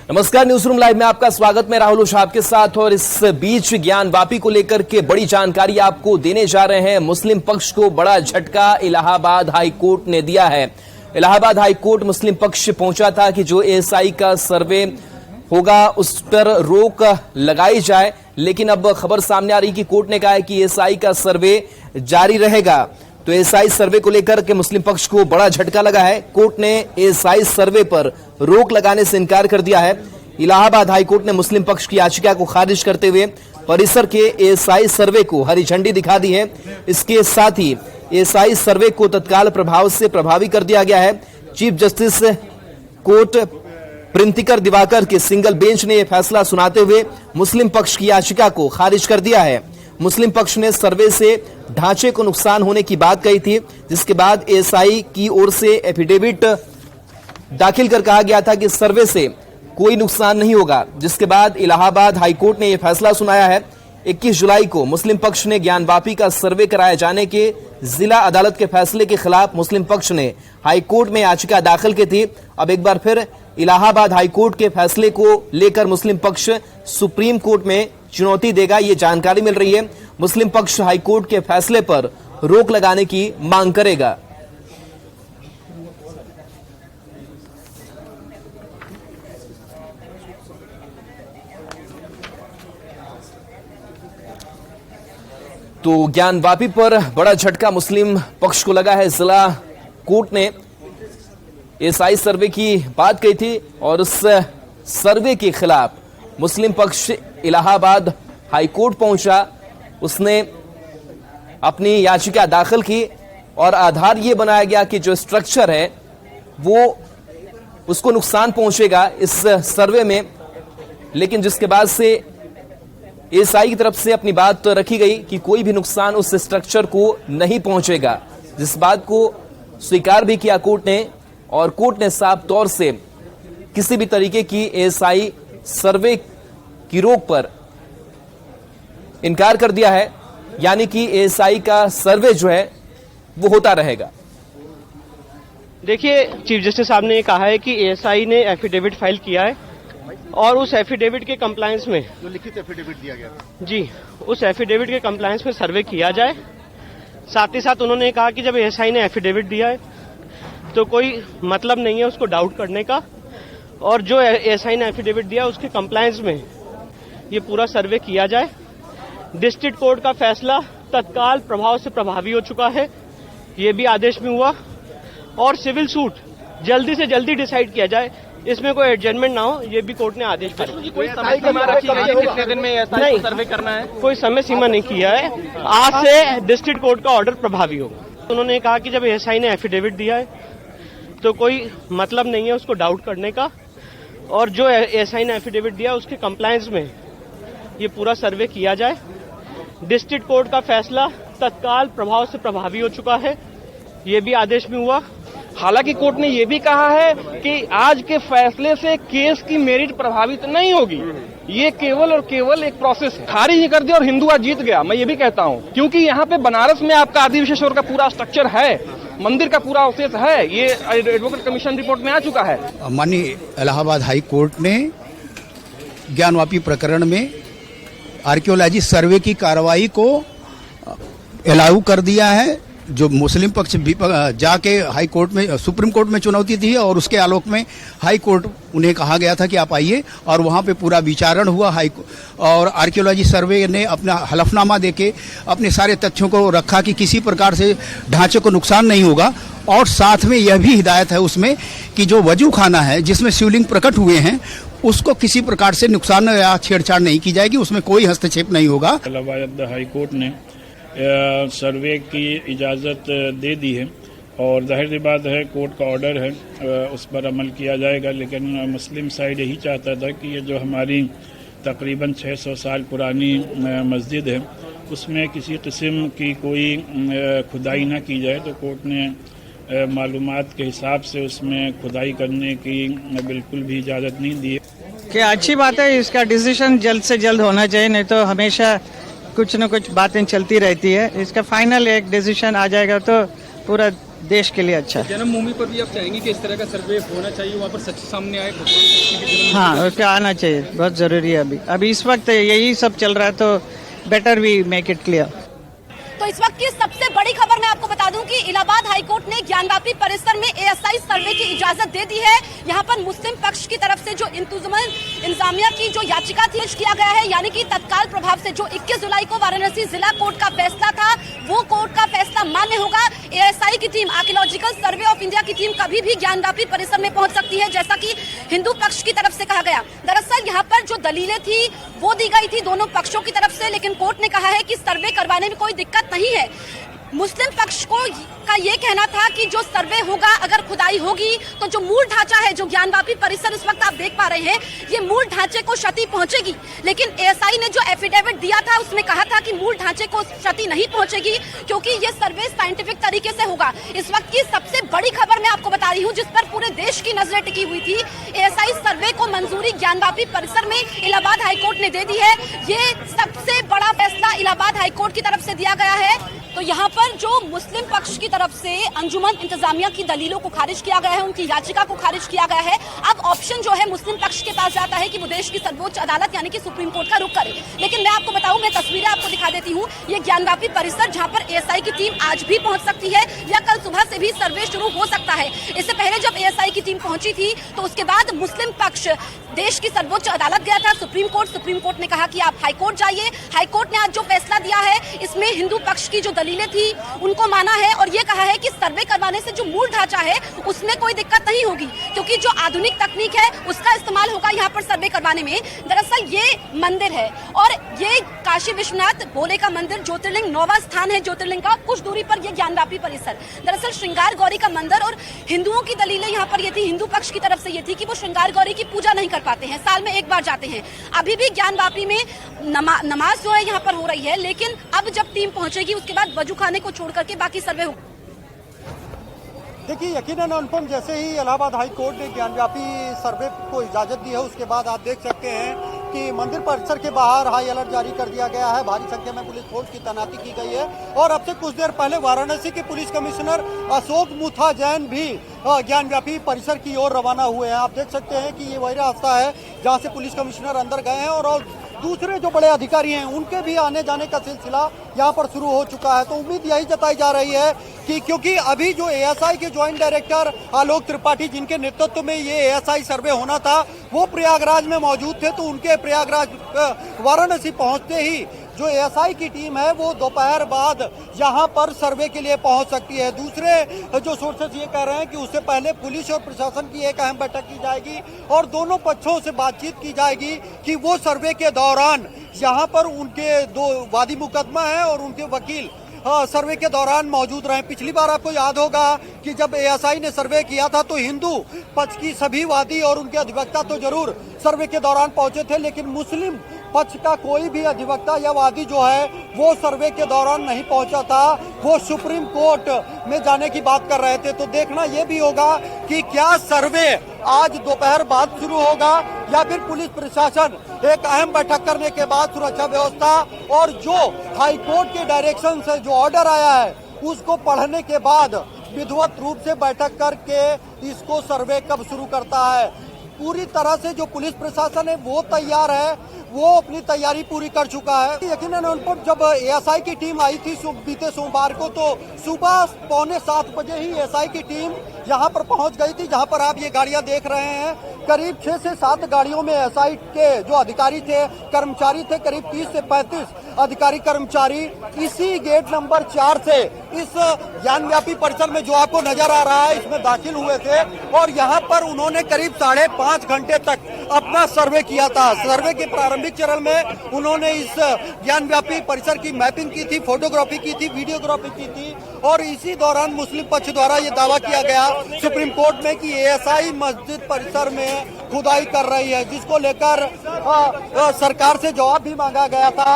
नमस्कार, news room live में आपका स्वागत। मैं राहुल ओझा आपके साथ और इस बीच ज्ञानवापी को लेकर के बड़ी जानकारी आपको देने जा रहे हैं। मुस्लिम पक्ष को बड़ा झटका इलाहाबाद हाई कोर्ट ने दिया है। इलाहाबाद हाई कोर्ट मुस्लिम पक्ष पहुंचा था कि जो एएसआई का सर्वे होगा उस पर रोक लगाई जाए, लेकिन अब खबर सामने आ रही कि कोर्ट ने कहा है कि एएसआई का सर्वे जारी रहेगा। तो एएसआई सर्वे को लेकर के मुस्लिम पक्ष को बड़ा झटका लगा है। कोर्ट ने एएसआई सर्वे पर रोक लगाने से इनकार कर दिया है। इलाहाबाद हाई कोर्ट ने मुस्लिम पक्ष की याचिका को खारिज करते हुए परिसर के एएसआई सर्वे को हरी झंडी दिखा दी है। इसके साथ ही एएसआई सर्वे को तत्काल प्रभाव से प्रभावी कर दिया गया है। चीफ जस्टिस कोर्ट प्रिंतिकर दिवाकर के सिंगल बेंच ने यह फैसला सुनाते हुए मुस्लिम पक्ष की याचिका को खारिज कर दिया है। मुस्लिम पक्ष ने सर्वे से ढांचे को नुकसान होने की बात कही थी, जिसके बाद एएसआई की ओर से एफिडेविट दाखिल कर कहा गया था कि सर्वे से कोई नुकसान नहीं होगा, जिसके बाद इलाहाबाद हाईकोर्ट ने यह फैसला सुनाया है। 21 जुलाई को मुस्लिम पक्ष ने ज्ञानवापी का सर्वे कराए जाने के जिला अदालत के फैसले के खिलाफ मुस्लिम पक्ष ने हाईकोर्ट में याचिका दाखिल की थी। अब एक बार फिर इलाहाबाद हाईकोर्ट के फैसले को लेकर मुस्लिम पक्ष सुप्रीम कोर्ट में चुनौती देगा, ये जानकारी मिल रही है। मुस्लिम पक्ष हाईकोर्ट के फैसले पर रोक लगाने की मांग करेगा। तो ज्ञानवापी पर बड़ा झटका मुस्लिम पक्ष को लगा है। जिला कोर्ट ने एएसआई सर्वे की बात कही थी और उस सर्वे के खिलाफ मुस्लिम पक्ष इलाहाबाद हाईकोर्ट पहुंचा। उसने अपनी याचिका दाखिल की और आधार यह बनाया गया कि जो स्ट्रक्चर है वो उसको नुकसान पहुंचेगा इस सर्वे में, लेकिन जिसके बाद से एएसआई की तरफ से अपनी बात रखी गई कि कोई भी नुकसान उस स्ट्रक्चर को नहीं पहुंचेगा, जिस बात को स्वीकार भी किया कोर्ट ने। और कोर्ट ने साफ तौर से किसी भी तरीके की एएसआई सर्वे की रोक पर इनकार कर दिया है, यानी कि एएसआई का सर्वे जो है वो होता रहेगा। देखिए, चीफ जस्टिस साहब ने कहा है कि एएसआई ने एफिडेविट फाइल किया है और उस एफिडेविट के कंप्लायंस में जो लिखित एफिडेविट दिया गया था जी, उस एफिडेविट के कंप्लायंस में सर्वे किया जाए। साथ ही साथ उन्होंने कहा कि जब एएसआई ने एफिडेविट दिया है तो कोई मतलब नहीं है उसको डाउट करने का, और जो एएसआई ने एफिडेविट दिया उसके कंप्लायंस में ये पूरा सर्वे किया जाए। डिस्ट्रिक्ट कोर्ट का फैसला तत्काल प्रभाव से प्रभावी हो चुका है, ये भी आदेश में हुआ, और सिविल सूट जल्दी से जल्दी डिसाइड किया जाए, इसमें कोई एडजमेंट ना हो, ये भी कोर्ट ने आदेश दिया। कोई समय सीमा रखी गई है कितने दिन में एएसआई को सर्वे करना है? कोई समय सीमा नहीं किया है। आज से डिस्ट्रिक्ट कोर्ट का ऑर्डर प्रभावी होगा। उन्होंने कहा कि जब एएसआई ने एफिडेविट दिया है तो कोई मतलब नहीं है उसको डाउट करने का, और जो एएसआई ने एफिडेविट दिया उसके कंप्लायंस में ये पूरा सर्वे किया जाए। डिस्ट्रिक्ट कोर्ट का फैसला तत्काल प्रभाव से प्रभावी हो चुका है, ये भी आदेश में हुआ। हालांकि कोर्ट ने यह भी कहा है कि आज के फैसले से केस की मेरिट प्रभावित नहीं होगी, ये केवल और केवल एक प्रोसेस है। खारिज ही कर दिया और हिंदुआ जीत गया, मैं ये भी कहता हूँ, क्योंकि यहाँ पे बनारस में आपका आदि विशेश्वर का पूरा स्ट्रक्चर है, मंदिर का पूरा अवशेष है, ये एडवोकेट कमीशन रिपोर्ट में आ चुका है। माननीय इलाहाबाद हाई कोर्ट ने ज्ञानवापी प्रकरण में आर्कियोलॉजी सर्वे की कार्रवाई को अलाउ कर दिया है। जो मुस्लिम पक्ष जाके हाई कोर्ट में सुप्रीम कोर्ट में चुनौती थी और उसके आलोक में हाई कोर्ट उन्हें कहा गया था कि आप आइए, और वहां पे पूरा विचारण हुआ और आर्कियोलॉजी सर्वे ने अपना हलफनामा देके अपने सारे तथ्यों को रखा कि किसी प्रकार से ढांचे को नुकसान नहीं होगा, और साथ में यह भी हिदायत है उसमें कि जो वजू खाना है जिसमें शिवलिंग प्रकट हुए हैं उसको किसी प्रकार से नुकसान या छेड़छाड़ नहीं की जाएगी, उसमें कोई हस्तक्षेप नहीं होगा। इलाहाबाद हाई कोर्ट ने सर्वे की इजाज़त दे दी है और जाहिर सी बात है कोर्ट का ऑर्डर है, उस पर अमल किया जाएगा। लेकिन मुस्लिम साइड यही चाहता था कि ये जो हमारी तकरीबन 600 साल पुरानी मस्जिद है उसमें किसी किस्म की कोई खुदाई ना की जाए, तो कोर्ट ने मालूमात के हिसाब से उसमें खुदाई करने की बिल्कुल भी इजाज़त नहीं दी। क्या अच्छी बात है, इसका डिसीजन जल्द से जल्द होना चाहिए, नहीं तो हमेशा कुछ न कुछ बातें चलती रहती है। इसका फाइनल एक डिसीजन आ जाएगा तो पूरा देश के लिए अच्छा है। जन्मभूमि पर भी आप चाहेंगे कि इस तरह का सर्वे होना चाहिए, वहाँ पर सच सामने आए, भगवान कृष्ण की जन्मभूमि। हाँ, उसका आना चाहिए, बहुत जरूरी है। अभी इस वक्त यही सब चल रहा है, तो better we make it clear. तो इस वक्त की सबसे बड़ी खबर मैं आपको बता दूं कि इलाहाबाद हाईकोर्ट ने ज्ञानवापी परिसर में एएसआई सर्वे की इजाजत दे दी है। यहाँ पर मुस्लिम पक्ष की तरफ से जो इंतजामिया की जो याचिका थी किया गया है, यानी कि तत्काल प्रभाव से जो 21 जुलाई को वाराणसी जिला कोर्ट का फैसला था, वो कोर्ट का फैसला मान्य होगा। एएसआई की team, archaeological survey of India की टीम कभी भी ज्ञानवापी परिसर में पहुंच सकती है, जैसा कि हिंदू पक्ष की तरफ से कहा गया। दरअसल यहाँ पर जो दलीलें थी वो दी गई थी दोनों पक्षों की तरफ से, लेकिन कोर्ट ने कहा है कि सर्वे करवाने में कोई दिक्कत नहीं है। मुस्लिम पक्ष का ये कहना था कि जो सर्वे होगा, अगर खुदाई होगी तो जो मूल ढांचा है, जो ज्ञानवापी परिसर इस वक्त आप देख पा रहे हैं, ये मूल ढांचे को क्षति पहुंचेगी। लेकिन एएसआई ने जो एफिडेविट दिया था उसमें कहा था कि मूल ढांचे को क्षति नहीं पहुंचेगी, क्योंकि ये सर्वे साइंटिफिक तरीके से होगा। इस वक्त की सबसे बड़ी खबर मैं आपको बता रही हूँ, जिस पर पूरे देश की नजरें टिकी हुई थी। एएसआई सर्वे को मंजूरी ज्ञानवापी परिसर में इलाहाबाद हाईकोर्ट ने दे दी है। ये सबसे बड़ा फैसला इलाहाबाद हाईकोर्ट की तरफ से दिया गया है। तो यहाँ पर जो मुस्लिम पक्ष की तरफ से अंजुमन इंतजामिया की दलीलों को खारिज किया गया है, उनकी याचिका को खारिज किया गया है। अब ऑप्शन जो है मुस्लिम पक्ष के पास जाता है कि वो देश की सर्वोच्च अदालत यानी कि सुप्रीम कोर्ट का रुख करे। लेकिन मैं आपको बताऊं, मैं तस्वीरें आपको दिखा देती हूँ। ये ज्ञानवापी परिसर जहाँ पर एएसआई की टीम आज भी पहुंच सकती है या कल सुबह से भी सर्वे शुरू हो सकता है। इससे पहले जब एएसआई की टीम पहुंची थी तो उसके बाद मुस्लिम पक्ष देश की सर्वोच्च अदालत गया था, सुप्रीम कोर्ट ने कहा कि आप हाईकोर्ट जाइए। हाईकोर्ट ने आज जो फैसला दिया है, इसमें हिंदू पक्ष की जो दलीलें थी उनको माना है और ये कहा है कि सर्वे करवाने से जो मूल ढांचा है उसमें कोई दिक्कत नहीं होगी, क्योंकि जो आधुनिक तकनीक है उसका इस्तेमाल होगा यहाँ पर सर्वे करवाने में। दरअसल ये मंदिर है और ये काशी विश्वनाथ भोले का मंदिर, ज्योतिर्लिंग, 9वां स्थान है ज्योतिर्लिंग का। कुछ दूरी पर ये ज्ञानवापी परिसर, दरअसल श्रृंगार गौरी का मंदिर। और हिंदुओं की दलीलें यहाँ पर ये थी, हिंदू पक्ष की तरफ से ये थी कि वो श्रृंगार गौरी की पूजा नहीं कर पाते हैं, साल में एक बार जाते हैं। अभी भी ज्ञानवापी में नमाज जो है यहाँ पर हो रही है, लेकिन अब जब टीम पहुंचेगी उसके बाद वजू खाने को छोड़ करके बाकी सर्वे होगा। देखिए, यकीनन अनुपम, जैसे ही इलाहाबाद हाई कोर्ट ने ज्ञानव्यापी सर्वे को इजाजत दी है, उसके बाद आप देख सकते हैं कि मंदिर परिसर के बाहर हाई अलर्ट जारी कर दिया गया है। भारी संख्या में पुलिस फोर्स की तैनाती की गई है और अब से कुछ देर पहले वाराणसी के पुलिस कमिश्नर अशोक मुथा जैन भी ज्ञानव्यापी परिसर की ओर रवाना हुए हैं। आप देख सकते हैं कि ये वही रास्ता है जहाँ से पुलिस कमिश्नर अंदर गए हैं और दूसरे जो बड़े अधिकारी हैं उनके भी आने जाने का सिलसिला यहाँ पर शुरू हो चुका है। तो उम्मीद यही जताई जा रही है कि क्योंकि अभी जो एएसआई के ज्वाइंट डायरेक्टर आलोक त्रिपाठी, जिनके नेतृत्व में ये एएसआई सर्वे होना था, वो प्रयागराज में मौजूद थे, तो उनके प्रयागराज वाराणसी पहुंचते ही जो एएसआई की टीम है वो दोपहर बाद यहाँ पर सर्वे के लिए पहुंच सकती है। दूसरे जो सोर्सेज ये कह रहे हैं कि उससे पहले पुलिस और प्रशासन की एक अहम बैठक की जाएगी और दोनों पक्षों से बातचीत की जाएगी कि वो सर्वे के दौरान यहाँ पर उनके दो वादी मुकदमा है और उनके वकील सर्वे के दौरान मौजूद रहे। पिछली बार आपको याद होगा कि जब एएसआई ने सर्वे किया था तो हिंदू पक्ष की सभी वादी और उनके अधिवक्ता तो जरूर सर्वे के दौरान पहुंचे थे, लेकिन मुस्लिम पक्ष का कोई भी अधिवक्ता या वादी जो है वो सर्वे के दौरान नहीं पहुंचा था। वो सुप्रीम कोर्ट में जाने की बात कर रहे थे। तो देखना ये भी होगा कि क्या सर्वे आज दोपहर बाद शुरू होगा या फिर पुलिस प्रशासन एक अहम बैठक करने के बाद सुरक्षा व्यवस्था और जो हाई कोर्ट के डायरेक्शन से जो ऑर्डर आया है उसको पढ़ने के बाद विधिवत रूप से बैठक करके इसको सर्वे कब शुरू करता है। पूरी तरह से जो पुलिस प्रशासन है वो तैयार है, वो अपनी तैयारी पूरी कर चुका है। यकीनन अनुपम, जब एएसआई की टीम आई थी बीते सोमवार को तो सुबह 6:45 बजे ही एएसआई की टीम यहाँ पर पहुँच गई थी, जहाँ पर आप ये गाड़ियाँ देख रहे हैं। करीब 6 से 7 गाड़ियों में एएसआई के जो अधिकारी थे, कर्मचारी थे, करीब 30 से 35 अधिकारी कर्मचारी इसी गेट नंबर 4 से इस ज्ञानव्यापी परिसर में जो आपको नजर आ रहा है इसमें दाखिल हुए थे और यहाँ पर उन्होंने करीब 5.5 घंटे तक अपना सर्वे किया था। सर्वे के प्रारंभिक चरण में उन्होंने इस ज्ञानव्यापी परिसर की मैपिंग की थी, फोटोग्राफी की थी, वीडियोग्राफी की थी और इसी दौरान मुस्लिम पक्ष द्वारा ये दावा किया गया सुप्रीम कोर्ट में कि एएसआई मस्जिद परिसर में खुदाई कर रही है, जिसको लेकर सरकार से जवाब भी मांगा गया था।